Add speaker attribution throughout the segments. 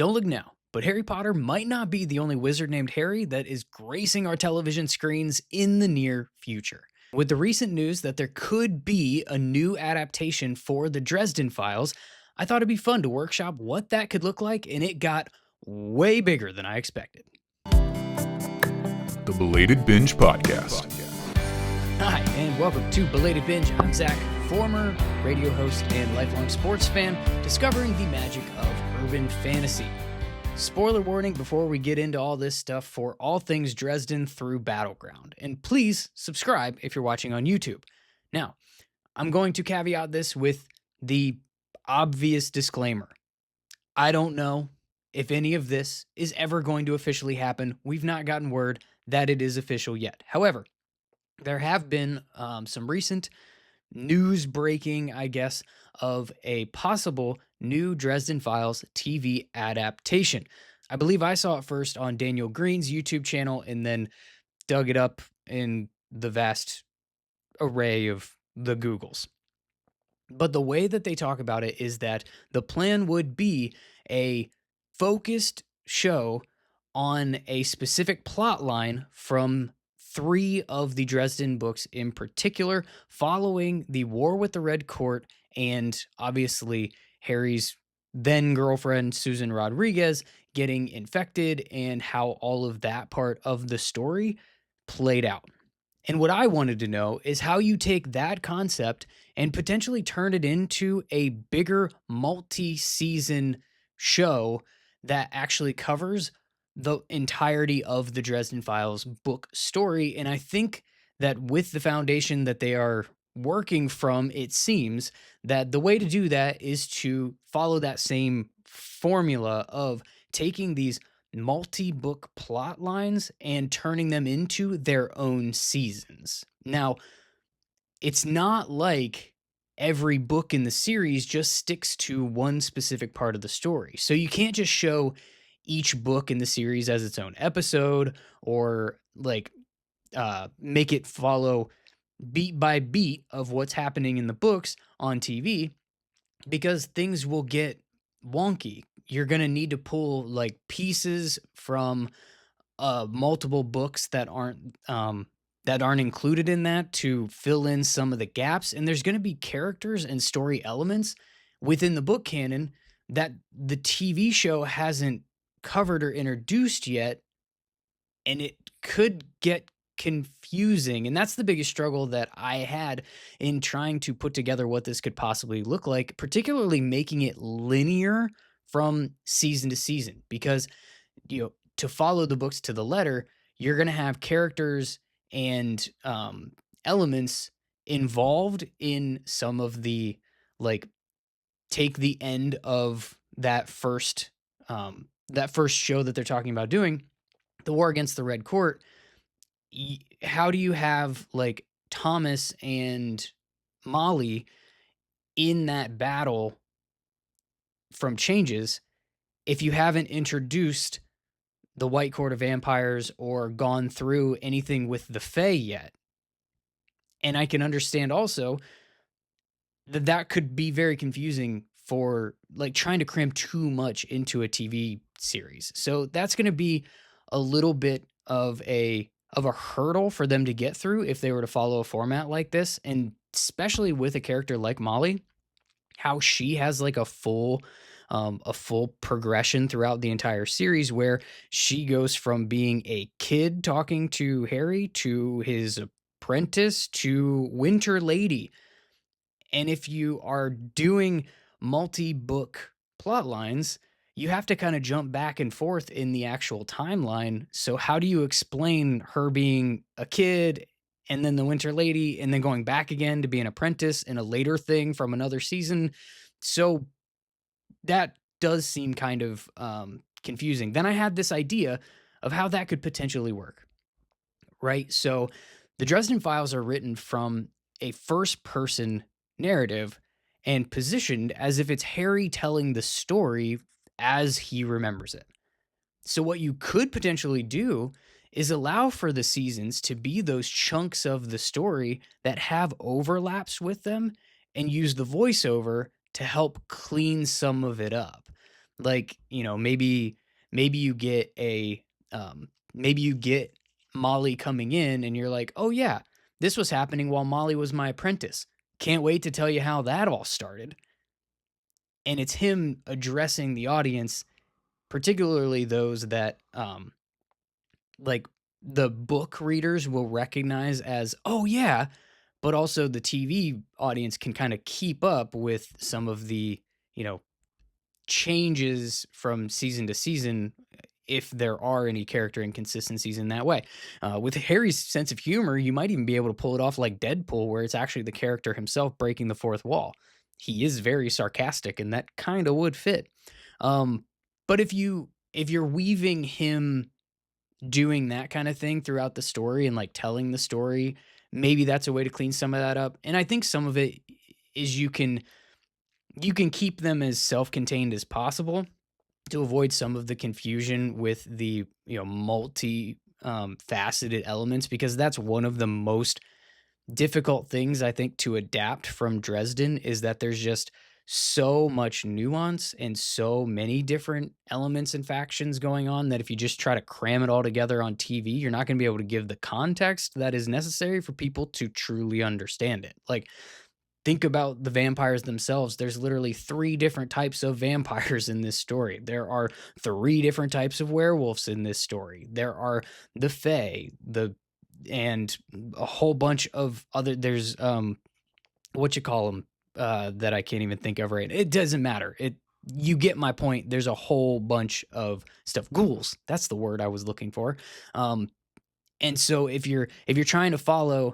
Speaker 1: Don't look now, but Harry Potter might not be the only wizard named Harry that is gracing our television screens in the near future. With the recent news that there could be a new adaptation for the Dresden Files, I thought it'd be fun to workshop what that could look like, and it got way bigger than I expected.
Speaker 2: The Belated Binge Podcast.
Speaker 1: Hi, and welcome to Belated Binge. I'm Zach, former radio host and lifelong sports fan, discovering the magic of urban fantasy. Spoiler warning before we get into all this stuff for all things Dresden through Battleground. And please subscribe if you're watching on YouTube. Now, I'm going to caveat this with the obvious disclaimer. I don't know if any of this is ever going to officially happen. We've not gotten word that it is official yet. However, there have been some recent news breaking, I guess, of a possible new Dresden Files TV adaptation. I believe I saw it first on Daniel Green's YouTube channel and then dug it up in the vast array of the Googles. But the way that they talk about it is that the plan would be a focused show on a specific plot line from three of the Dresden books in particular, following the war with the Red Court and obviously Harry's then girlfriend, Susan Rodriguez, getting infected and how all of that part of the story played out. And what I wanted to know is how you take that concept and potentially turn it into a bigger multi-season show that actually covers the entirety of the Dresden Files book story. And I think that with the foundation that they are working from, it seems that the way to do that is to follow that same formula of taking these multi-book plot lines and turning them into their own seasons. Now, it's not like every book in the series just sticks to one specific part of the story. So you can't just show each book in the series as its own episode or make it follow beat by beat of what's happening in the books on TV, because things will get wonky. You're going to need to pull like pieces from multiple books that aren't included in that to fill in some of the gaps. And there's going to be characters and story elements within the book canon that the TV show hasn't covered or introduced yet, and it could get confusing. And that's the biggest struggle that I had in trying to put together what this could possibly look like, particularly making it linear from season to season, because to follow the books to the letter, you're going to have characters and elements involved in some of the, like, take the end of that first show that they're talking about doing, the war against the Red Court. How do you have like Thomas and Molly in that battle from Changes if you haven't introduced the White Court of Vampires or gone through anything with the Fae yet? And I can understand also that could be very confusing for like trying to cram too much into a TV series. So that's going to be a little bit of a hurdle for them to get through if they were to follow a format like this. And especially with a character like Molly, how she has like a full progression throughout the entire series, where she goes from being a kid talking to Harry to his apprentice to Winter Lady. And if you are doing multi-book plot lines, you have to kind of jump back and forth in the actual timeline. So how do you explain her being a kid and then the Winter Lady and then going back again to be an apprentice in a later thing from another season? So that does seem kind of confusing. Then I had this idea of how that could potentially work, right? So the Dresden Files are written from a first-person narrative and positioned as if it's Harry telling the story as he remembers it. So what you could potentially do is allow for the seasons to be those chunks of the story that have overlaps with them and use the voiceover to help clean some of it up. Like, maybe you get maybe you get Molly coming in and you're like, "Oh yeah, this was happening while Molly was my apprentice. Can't wait to tell you how that all started." And it's him addressing the audience, particularly those that like the book readers will recognize as, "Oh yeah," but also the TV audience can kind of keep up with some of the, you know, changes from season to season if there are any character inconsistencies in that way. With Harry's sense of humor, you might even be able to pull it off like Deadpool, where it's actually the character himself breaking the fourth wall. He is very sarcastic, and that kind of would fit. Um, but if you're weaving him doing that kind of thing throughout the story and like telling the story, maybe that's a way to clean some of that up. And I think some of it is you can keep them as self-contained as possible to avoid some of the confusion with the multi faceted elements, because that's one of the most difficult things I think to adapt from Dresden, is that there's just so much nuance and so many different elements and factions going on that if you just try to cram it all together on TV, you're not going to be able to give the context that is necessary for people to truly understand it. Like, think about the vampires themselves. There's literally three different types of vampires in this story. There are three different types of werewolves in this story. There are the Fae, and a whole bunch of other. There's what you call them, that I can't even think of right. It doesn't matter. You get my point. There's a whole bunch of stuff. Ghouls. That's the word I was looking for. Um, and so if you're trying to follow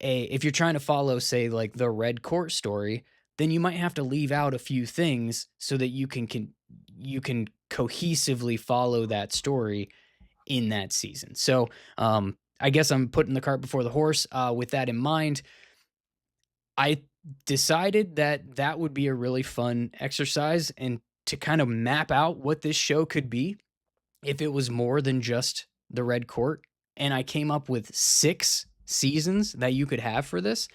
Speaker 1: if you're trying to follow, say, like the Red Court story, then you might have to leave out a few things so that you can cohesively follow that story in that season. So I guess I'm putting the cart before the horse. With that in mind, I decided that that would be a really fun exercise, and to kind of map out what this show could be if it was more than just the Red Court. And I came up with 6 seasons that you could have for this.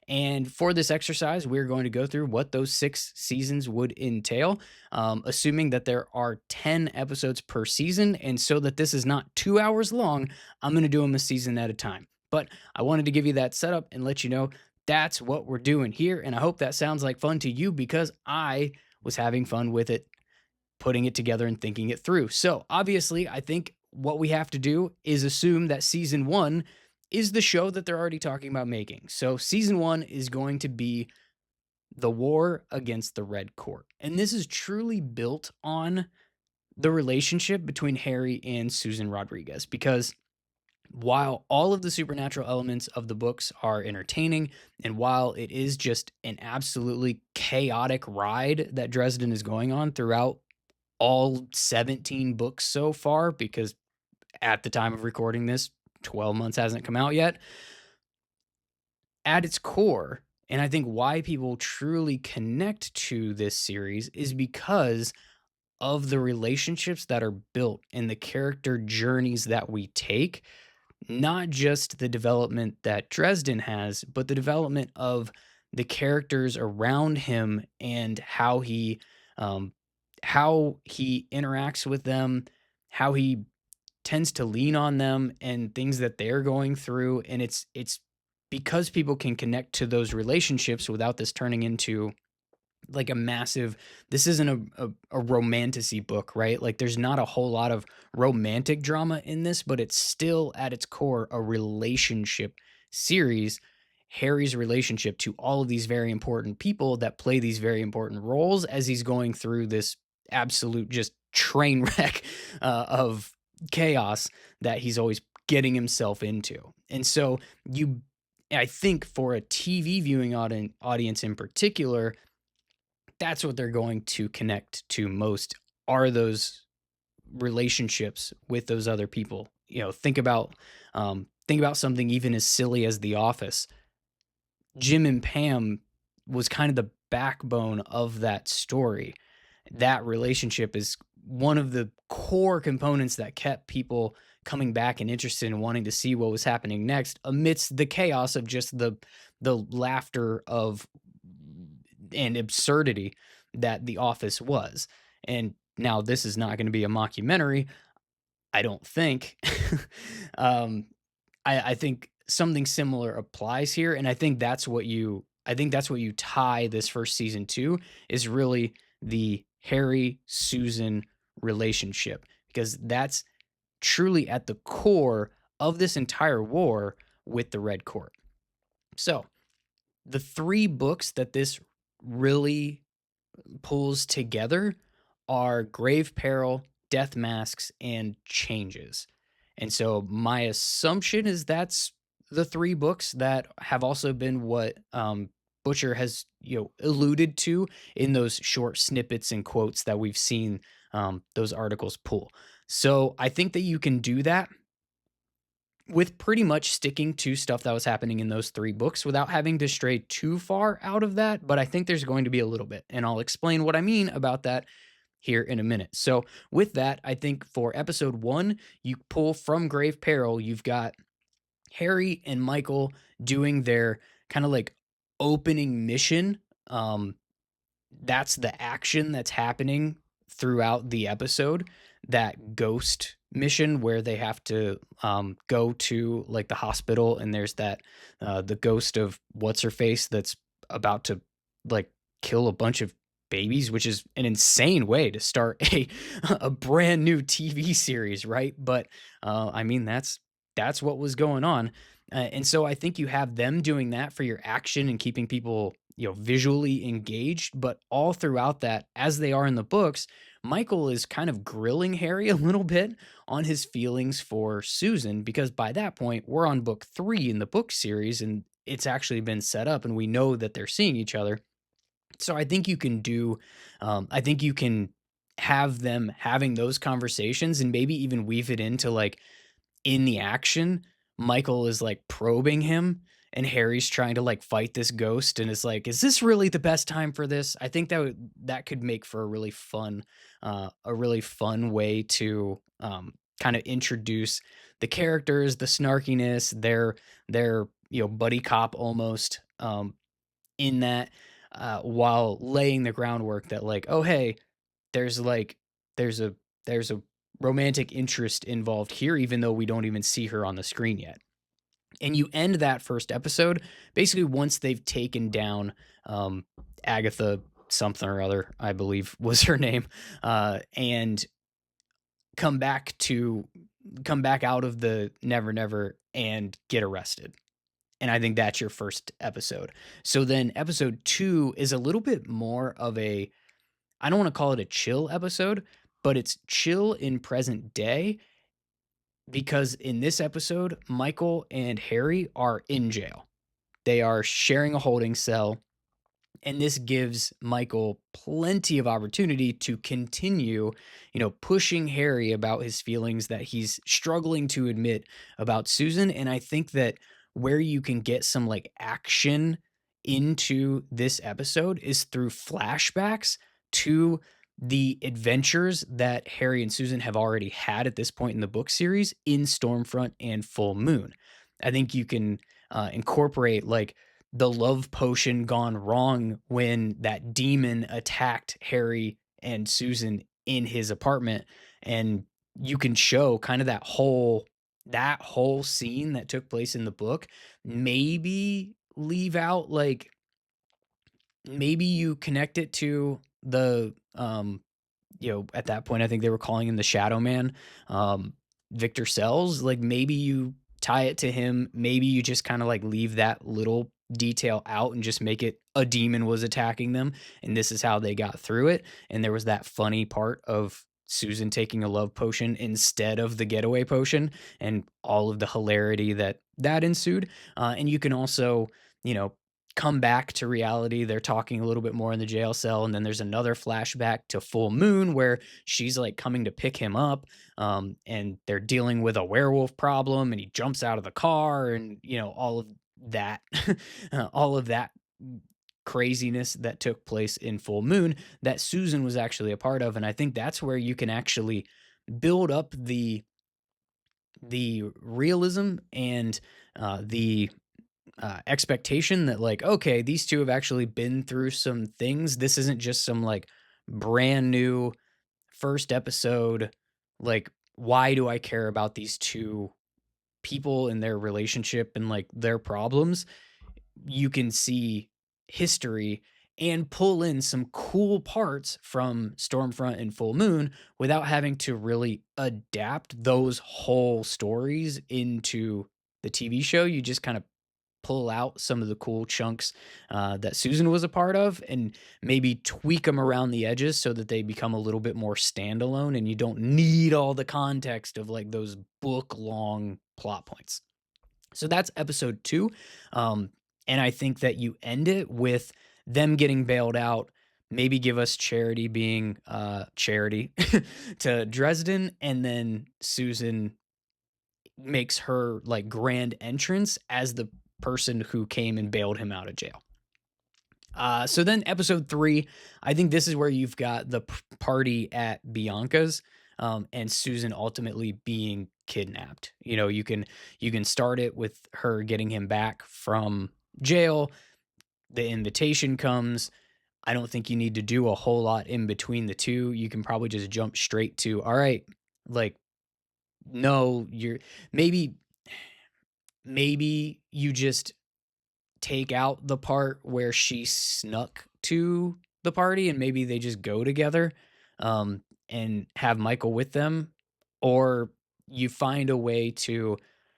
Speaker 1: And for this exercise, we're going to go through what those 6 seasons would entail, assuming that there are 10 episodes per season. And so that this is not 2 hours long, I'm going to do them a season at a time. But I wanted to give you that setup and let you know that's what we're doing here. And I hope that sounds like fun to you, because I was having fun with it, putting it together and thinking it through. So obviously, I think what we have to do is assume that season 1 is the show that they're already talking about making. So season 1 is going to be the war against the Red Court. And this is truly built on the relationship between Harry and Susan Rodriguez, because while all of the supernatural elements of the books are entertaining, and while it is just an absolutely chaotic ride that Dresden is going on throughout all 17 books so far, because at the time of recording this, 12 months hasn't come out yet. At its core, and I think why people truly connect to this series, is because of the relationships that are built and the character journeys that we take. Not just the development that Dresden has, but the development of the characters around him, and um, how he interacts with them, how he tends to lean on them, and things that they're going through. And it's because people can connect to those relationships without this turning into like a massive, this isn't a romantasy book, right? Like, there's not a whole lot of romantic drama in this, but it's still at its core a relationship series. Harry's relationship to all of these very important people that play these very important roles as he's going through this absolute just train wreck of chaos that he's always getting himself into. And so I think for a TV viewing audience in particular, that's what they're going to connect to most, are those relationships with those other people. Think about something even as silly as The Office. Jim and Pam was kind of the backbone of that story. That relationship is one of the core components that kept people coming back and interested in wanting to see what was happening next, amidst the chaos of just the laughter of and absurdity that The Office was. And Now, this is not going to be a mockumentary, I don't think. um, I think something similar applies here, and I think that's what you tie this first season to is really the Harry Susan relationship because that's truly at the core of this entire war with the Red Court. So, the 3 books that this really pulls together are Grave Peril, Death Masks, and Changes. And so my assumption is that's the 3 books that have also been what, Butcher has, alluded to in those short snippets and quotes that we've seen, those articles pull. So I think that you can do that with pretty much sticking to stuff that was happening in those 3 books without having to stray too far out of that, but I think there's going to be a little bit, and I'll explain what I mean about that here in a minute. So, with that, I think for episode 1, you pull from Grave Peril, you've got Harry and Michael doing their kinda like opening mission, that's the action that's happening throughout the episode, that ghost mission where they have to go to like the hospital and there's that the ghost of what's her face that's about to like kill a bunch of babies, which is an insane way to start a brand new TV series, right? But I mean that's what was going on. And so I think you have them doing that for your action and keeping people, visually engaged. But all throughout that, as they are in the books, Michael is kind of grilling Harry a little bit on his feelings for Susan because by that point, we're on book 3 in the book series and it's actually been set up and we know that they're seeing each other. So I think you can have them having those conversations and maybe even weave it into like in the action, Michael is, like, probing him, and Harry's trying to, like, fight this ghost, and it's like, "Is this really the best time for this?" I think that could make for a really fun way to, kinda introduce the characters, the snarkiness, their, buddy cop almost, in that, while laying the groundwork that, like, "Oh, hey, there's like there's a there's a romantic interest involved here even though we don't even see her on the screen yet." And you end that first episode basically once they've taken down Agatha something or other, I believe was her name, and come back to come back out of the Never Never and get arrested. And I think that's your first episode. So then episode 2 is a little bit more of a, I don't want to call it a chill episode, but it's chill in present day because in this episode, Michael and Harry are in jail. They are sharing a holding cell, and this gives Michael plenty of opportunity to continue, pushing Harry about his feelings that he's struggling to admit about Susan. And I think that where you can get some like action into this episode is through flashbacks to the adventures that Harry and Susan have already had at this point in the book series in Stormfront and Full Moon. I think you can incorporate like the love potion gone wrong when that demon attacked Harry and Susan in his apartment, and you can show kind of that whole scene that took place in the book. Maybe leave out like maybe you connect it to the at that point, I think they were calling him the Shadow Man, Victor Sells. Like maybe you tie it to him. Maybe you just kind of like leave that little detail out and just make it a demon was attacking them. And this is how they got through it. And there was that funny part of Susan taking a love potion instead of the getaway potion and all of the hilarity that ensued. And you can also, you know, come back to reality. They're talking a little bit more in the jail cell, and then there's another flashback to Full Moon where she's like coming to pick him up, and they're dealing with a werewolf problem, and he jumps out of the car, and all of that, all of that craziness that took place in Full Moon that Susan was actually a part of, and I think that's where you can actually build up the realism and the expectation that like okay these two have actually been through some things. This isn't just some like brand new first episode, like, why do I care about these two people and their relationship and like their problems, you can see history and pull in some cool parts from Stormfront and Full Moon without having to really adapt those whole stories into the TV show. You just kind of pull out some of the cool chunks that Susan was a part of and maybe tweak them around the edges so that they become a little bit more standalone and you don't need all the context of like those book long plot points. So that's episode 2. Um, and I think that you end it with them getting bailed out, maybe give us Charity being Charity to Dresden, and then Susan makes her like grand entrance as the person who came and bailed him out of jail. So then episode 3, I think this is where you've got the party at Bianca's, and Susan ultimately being kidnapped. You know, you can start it with her getting him back from jail. The invitation comes. I don't think you need to do a whole lot in between the two. You can probably just jump straight to, all right, like, no, you're maybe you just take out the part where she snuck to the party and maybe they just go together, and have Michael with them, or you find a way to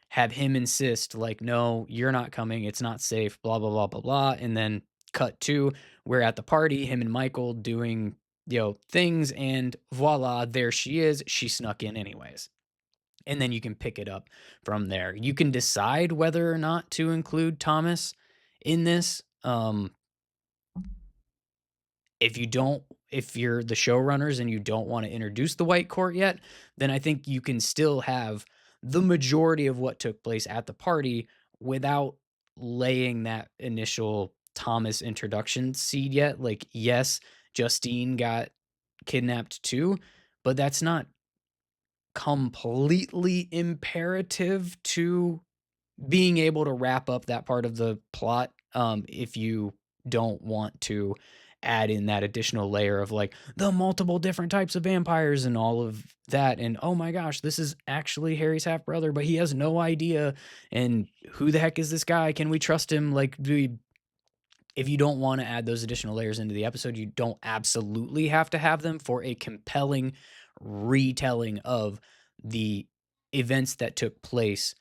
Speaker 1: have him insist like, no, you're not coming, it's not safe, blah blah blah blah blah, and then cut to we're at the party, him and Michael doing, things, and voila, there she is, she snuck in anyways. And then you can pick it up from there. You can decide whether or not to include Thomas in this. If you don't, if you're the showrunners and you don't want to introduce the White Court yet, then I think you can still have the majority of what took place at the party without laying that initial Thomas introduction seed yet. Like, yes, Justine got kidnapped too, but that's not completely imperative to being able to wrap up that part of the plot, if you don't want to add in that additional layer of like the multiple different types of vampires and all of that, and oh my gosh, this is actually Harry's half brother but he has no idea, and who the heck is this guy, can we trust him, like, if you don't want to add those additional layers into the episode, you don't absolutely have to have them for a compelling retelling of the events that took place,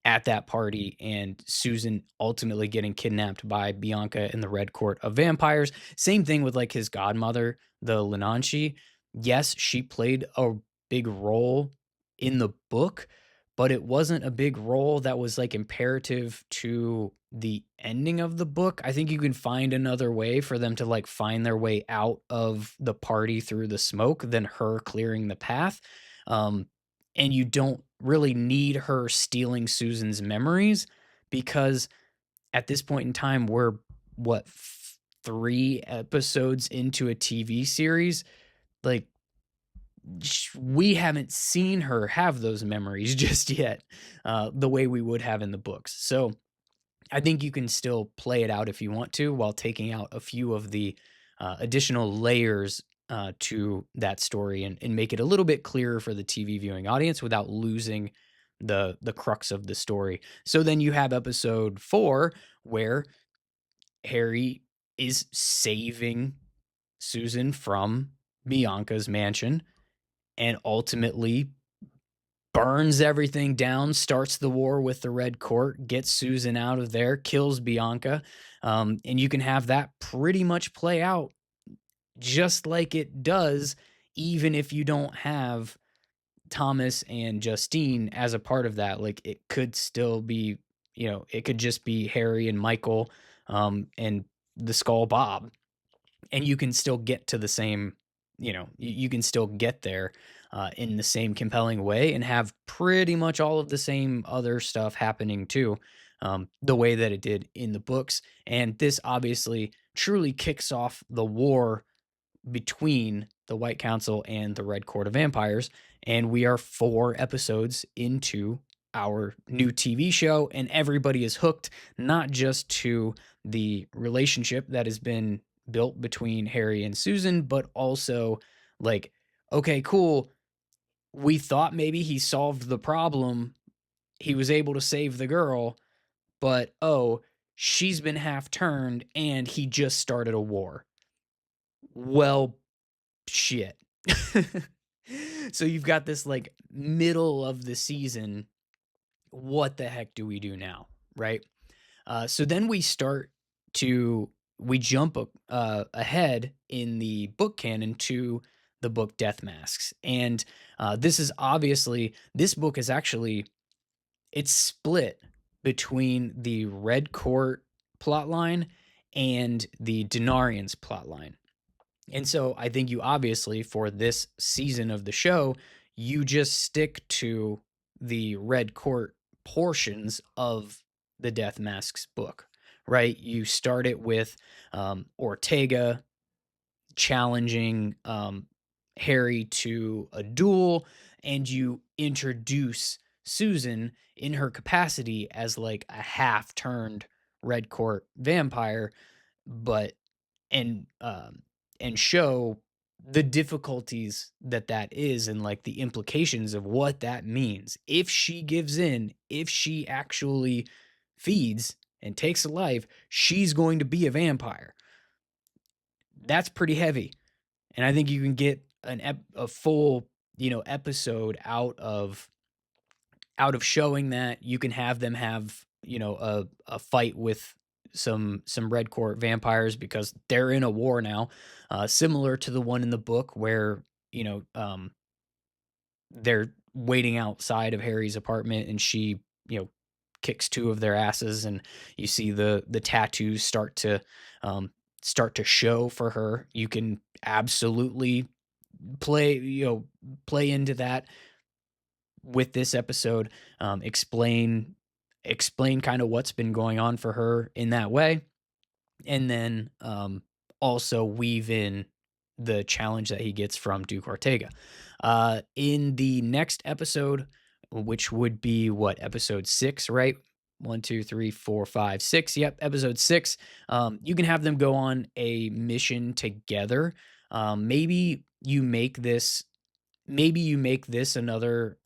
Speaker 1: at that party and Susan ultimately getting kidnapped by Bianca in the Red Court of Vampires. Same thing with like his godmother, the Lenanchi. Yes, she played a big role in the book, but it wasn't a big role that was like imperative to the ending of the book. I think you can find another way for them to like find their way out of the party through the smoke than her clearing the path. And you don't really need her stealing Susan's memories because at this point in time, we're what, 3 episodes into a TV series? Like, we haven't seen her have those memories just yet, the way we would have in the books. So I think you can still play it out if you want to, while taking out a few of the additional layers to that story, and make it a little bit clearer for the TV viewing audience without losing the crux of the story. So then you have episode 4 where Harry is saving Susan from Bianca's mansion and ultimately burns everything down, starts the war with the Red Court, gets Susan out of there, kills Bianca. And you can have that pretty much play out just like it does, even if you don't have Thomas and Justine as a part of that. Like, it could still be, it could just be Harry and Michael, and the Skull Bob, and you can still get to the same, you can still get there in the same compelling way and have pretty much all of the same other stuff happening too, the way that it did in the books. And this obviously truly kicks off the war between the White Council and the Red Court of Vampires. And we are 4 episodes into our new TV show, and everybody is hooked, not just to the relationship that has been built between Harry and Susan, but also like okay, cool. We thought maybe he solved the problem. He was able to save the girl, but oh, she's been half turned and he just started a war. Well, shit. So you've got this like middle of the season. What the heck do we do now? Right. So then we jump ahead in the book canon to the book Death Masks. And this book is actually, it's split between the Red Court plotline and the Denarians plotline. And so I think you obviously, for this season of the show, you just stick to the Red Court portions of the Death Masks book, right? You start it with Ortega challenging Harry to a duel, and you introduce Susan in her capacity as like a half turned Red Court vampire, but and and show the difficulties that is and like the implications of what that means. If she gives in, if she actually feeds and takes a life, she's going to be a vampire. That's pretty heavy. And I think you can get a full, episode out of showing that. You can have them have, a fight with some red court vampires because they're in a war now, similar to the one in the book where, they're waiting outside of Harry's apartment and she, kicks two of their asses, and you see the tattoos start to show for her. You can absolutely play into that with this episode. Explain kind of what's been going on for her in that way, and then also weave in the challenge that he gets from Duke Ortega. In the next episode, which would be what, episode 6, right? One, two, three, four, five, six. Yep, episode 6. You can have them go on a mission together. Maybe you make this another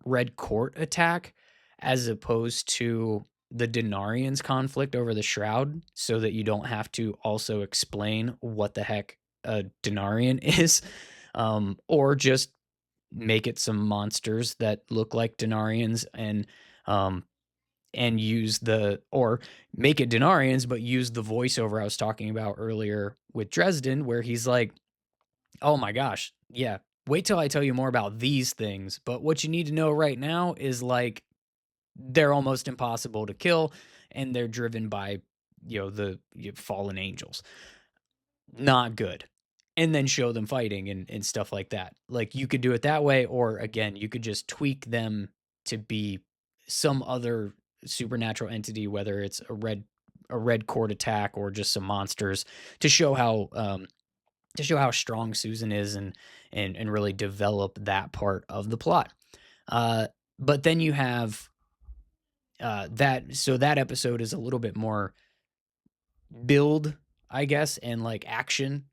Speaker 1: red court attack as opposed to the Denarians conflict over the shroud, so that you don't have to also explain what the heck a Denarian is, or just make it some monsters that look like Denarians, and use the, or make it Denarians but use the voiceover I was talking about earlier with Dresden, where he's like, oh my gosh, yeah, wait till I tell you more about these things, but what you need to know right now is like they're almost impossible to kill, and they're driven by, the fallen angels. Not good. And then show them fighting and stuff like that. Like, you could do it that way, or again, you could just tweak them to be some other supernatural entity, whether it's a red court attack or just some monsters, to show how strong Susan is, and really develop that part of the plot. But then you have that episode is a little bit more build, I guess, and like action,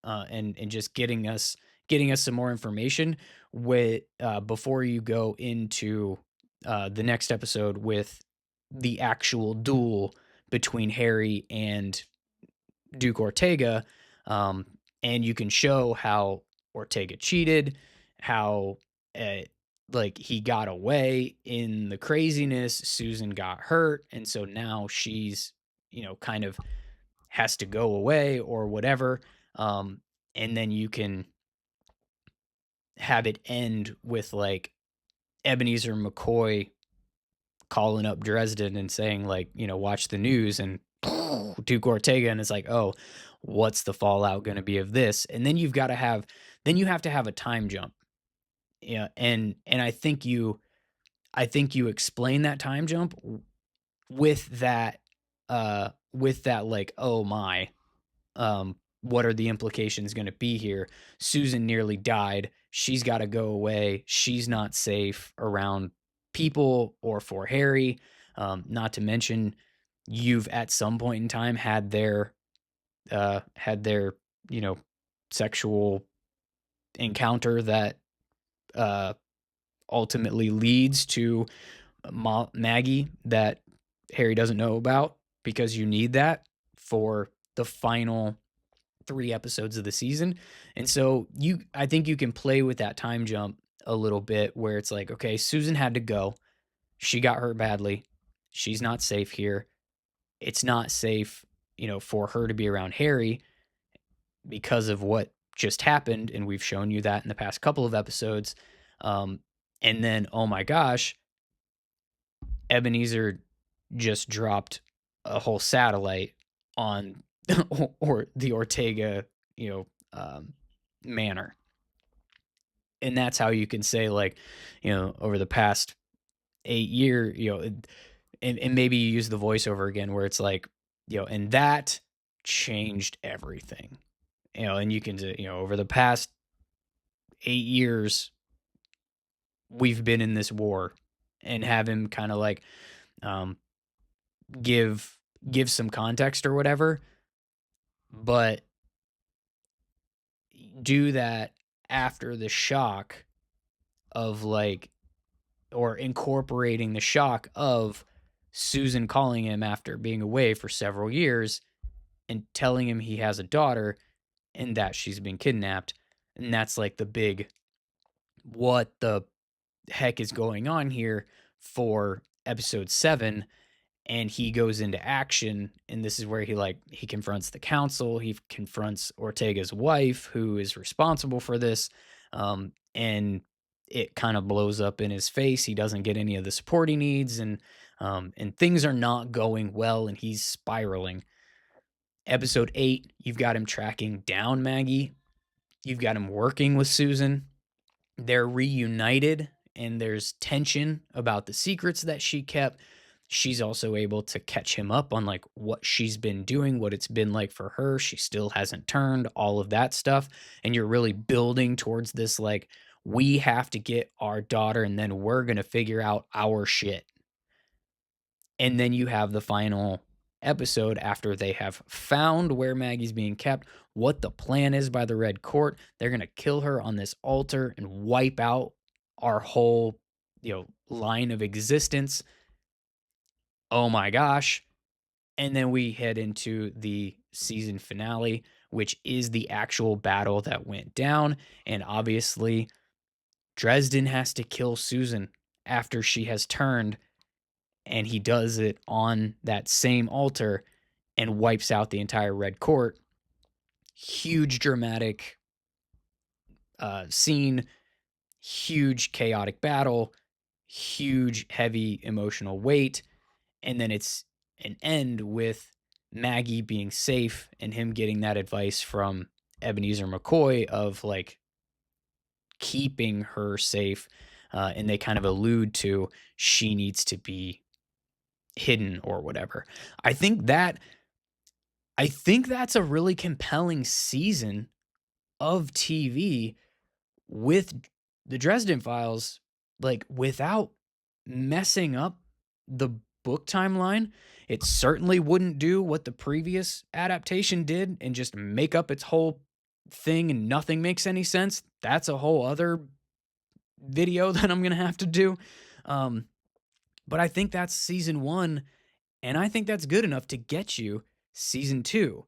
Speaker 1: and just getting us some more information with before you go into the next episode with the actual duel between Harry and Duke Ortega, um, and you can show how Ortega cheated, how uh, like he got away in the craziness. Susan got hurt, and so now she's, kind of has to go away or whatever. Um, and then you can have it end with like Ebenezer McCoy calling up Dresden and saying like, watch the news, and Duke Ortega, and it's like, oh, what's the fallout going to be of this? And then you have to have a time jump. Yeah, and I think you explain that time jump with that like, oh my, what are the implications going to be here? Susan nearly died. She's got to go away. She's not safe around people or for Harry. Not to mention, you've at some point in time had their, you know, sexual encounter that ultimately leads to Maggie that Harry doesn't know about, because you need that for the final 3 episodes of the season. And so I think you can play with that time jump a little bit, where it's like, okay, Susan had to go. She got hurt badly. She's not safe here. It's not safe, for her to be around Harry because of what just happened. And we've shown you that in the past couple of episodes. And then, oh my gosh, Ebenezer just dropped a whole satellite on or the Ortega, manor. And that's how you can say, like, over the past 8 year, and maybe you use the voiceover again where it's like, and that changed everything, and you can say, over the past 8 years, we've been in this war, and have him kind of like, give some context or whatever, but do that after the shock of, like, or incorporating the shock of Susan calling him after being away for several years and telling him he has a daughter and that she's been kidnapped. And that's like the big, what the heck is going on here for episode 7. And he goes into action, and this is where he confronts the council. He confronts Ortega's wife, who is responsible for this, and it kind of blows up in his face. He doesn't get any of the support he needs, and things are not going well, and he's spiraling. Episode 8, you've got him tracking down Maggie. You've got him working with Susan. They're reunited, and there's tension about the secrets that she kept. She's also able to catch him up on, like, what she's been doing, what it's been like for her. She still hasn't turned, all of that stuff. And you're really building towards this, like, we have to get our daughter, and then we're going to figure out our shit. And then you have the final episode after they have found where Maggie's being kept, what the plan is by the Red Court. They're going to kill her on this altar and wipe out our whole, line of existence. Oh my gosh. And then we head into the season finale, which is the actual battle that went down. And obviously, Dresden has to kill Susan after she has turned, and he does it on that same altar and wipes out the entire Red Court. Huge dramatic scene, huge chaotic battle, huge heavy emotional weight. And then it's an end with Maggie being safe and him getting that advice from Ebenezer McCoy of, like, keeping her safe. And they kind of allude to she needs to be hidden or whatever. I think that's a really compelling season of TV with the Dresden Files, like, without messing up the book timeline. It certainly wouldn't do what the previous adaptation did and just make up its whole thing and nothing makes any sense. That's a whole other video that I'm going to have to do. But I think that's season 1, and I think that's good enough to get you season 2,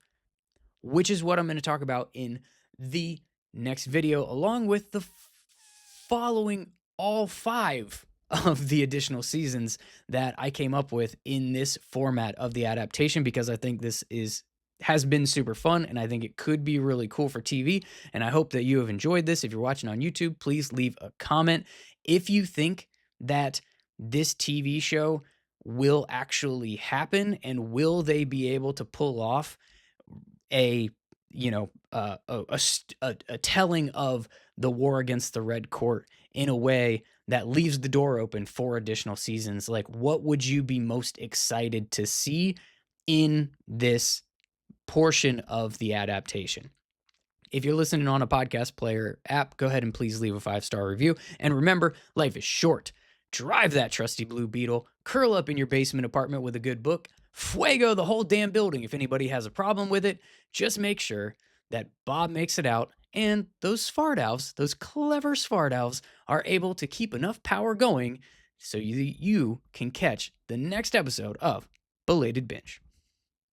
Speaker 1: which is what I'm going to talk about in the next video, along with the following all 5 of the additional seasons that I came up with in this format of the adaptation, because I think this has been super fun, and I think it could be really cool for TV. And I hope that you have enjoyed this. If you're watching on YouTube, please leave a comment if you think that this TV show will actually happen, and will they be able to pull off a telling of the war against the Red Court in a way that leaves the door open for additional seasons. Like, what would you be most excited to see in this portion of the adaptation? If you're listening on a podcast player app, go ahead and please leave a 5-star review. And remember, life is short. Drive that trusty Blue Beetle, curl up in your basement apartment with a good book, fuego the whole damn building if anybody has a problem with it. Just make sure that Bob makes it out And those those clever smart elves, are able to keep enough power going so you can catch the next episode of Belated Binge.